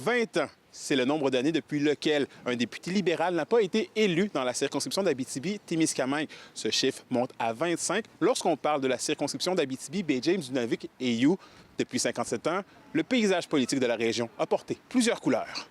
20 ans. C'est le nombre d'années depuis lequel un député libéral n'a pas été élu dans la circonscription d'Abitibi-Témiscamingue. Ce chiffre monte à 25 lorsqu'on parle de la circonscription d'Abitibi-Baie-James, Nunavik et You. Depuis 57 ans, le paysage politique de la région a porté plusieurs couleurs.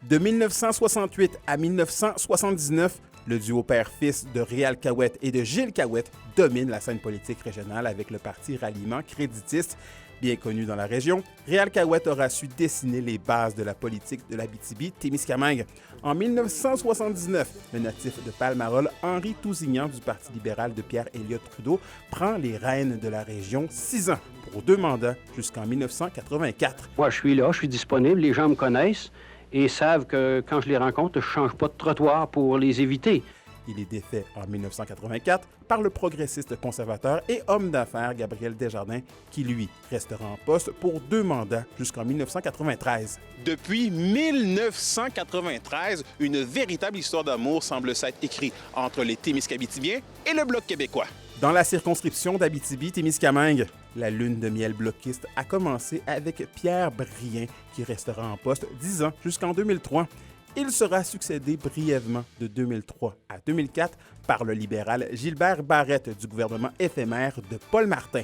De 1968 à 1979, le duo père-fils de Réal Cahouette et de Gilles Cahouette domine la scène politique régionale avec le parti Ralliement créditiste. Bien connu dans la région, Réal Cahouette aura su dessiner les bases de la politique de l'Abitibi-Témiscamingue. En 1979, le natif de Palmarol, Henri Tousignan du Parti libéral de Pierre-Éliott Trudeau, prend les rênes de la région 6 ans pour 2 mandats jusqu'en 1984. Moi, je suis là, je suis disponible, les gens me connaissent et savent que quand je les rencontre, je ne change pas de trottoir pour les éviter. Il est défait en 1984 par le progressiste conservateur et homme d'affaires Gabriel Desjardins, qui, lui, restera en poste pour 2 mandats jusqu'en 1993. Depuis 1993, une véritable histoire d'amour semble s'être écrite entre les Témiscabitibiens et le Bloc québécois. Dans la circonscription d'Abitibi-Témiscamingue, la lune de miel bloquiste a commencé avec Pierre Brien, qui restera en poste 10 ans jusqu'en 2003. Il sera succédé brièvement de 2003 à 2004 par le libéral Gilbert Barrette du gouvernement éphémère de Paul Martin.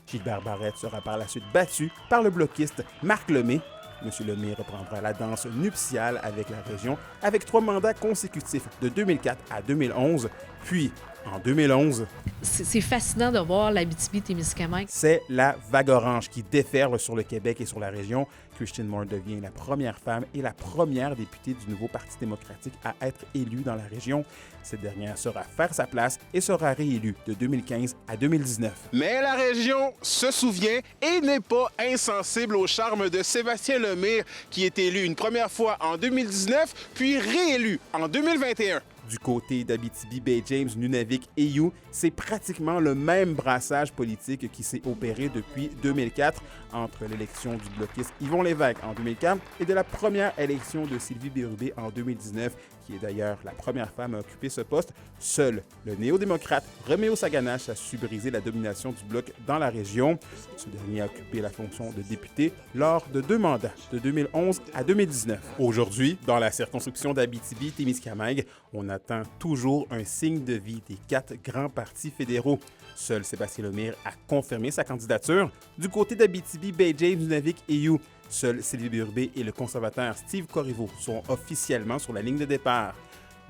Gilbert Barrette sera par la suite battu par le bloquiste Marc Lemay. M. Lemay reprendra la danse nuptiale avec la région avec 3 mandats consécutifs de 2004 à 2011, puis en 2011... C'est fascinant de voir l'Abitibi-Témiscamingue. C'est la vague orange qui déferle sur le Québec et sur la région. Christine Moore devient la première femme et la première députée du nouveau Parti démocratique à être élue dans la région. Cette dernière saura faire sa place et sera réélue de 2015 à 2019. Mais la région se souvient et n'est pas insensible au charme de Sébastien Lemire, qui est élu une première fois en 2019, puis réélu en 2021. Du côté d'Abitibi-Baie-James, Nunavik et You, c'est pratiquement le même brassage politique qui s'est opéré depuis 2004 entre l'élection du bloquiste Yvon Lévesque en 2004 et de la première élection de Sylvie Bérubé en 2019, qui est d'ailleurs la première femme à occuper ce poste. Seul le néo-démocrate Roméo Saganache a su briser la domination du Bloc dans la région. Ce dernier a occupé la fonction de député lors de 2 mandats, de 2011 à 2019. Aujourd'hui, dans la circonscription d'Abitibi-Témiscamingue, on attend toujours un signe de vie des 4 grands partis fédéraux. Seul Sébastien Lemire a confirmé sa candidature. Du côté d'Abitibi-Baie-James, Nunavik et You, seul Sylvie Bérubé et le conservateur Steve Corriveau sont officiellement sur la ligne de départ.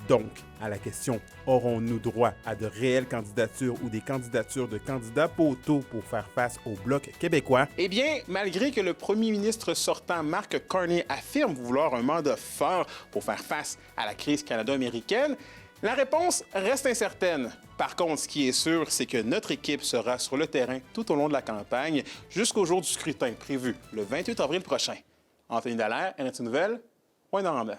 Donc, à la question « Aurons-nous droit à de réelles candidatures ou des candidatures de candidats poteaux pour faire face au Bloc québécois? » Eh bien, malgré que le premier ministre sortant Mark Carney affirme vouloir un mandat fort pour faire face à la crise canado-américaine, la réponse reste incertaine. Par contre, ce qui est sûr, c'est que notre équipe sera sur le terrain tout au long de la campagne jusqu'au jour du scrutin prévu le 28 avril prochain. Anthony Dallaire, RNC Nouvelles, Rouyn-Noranda.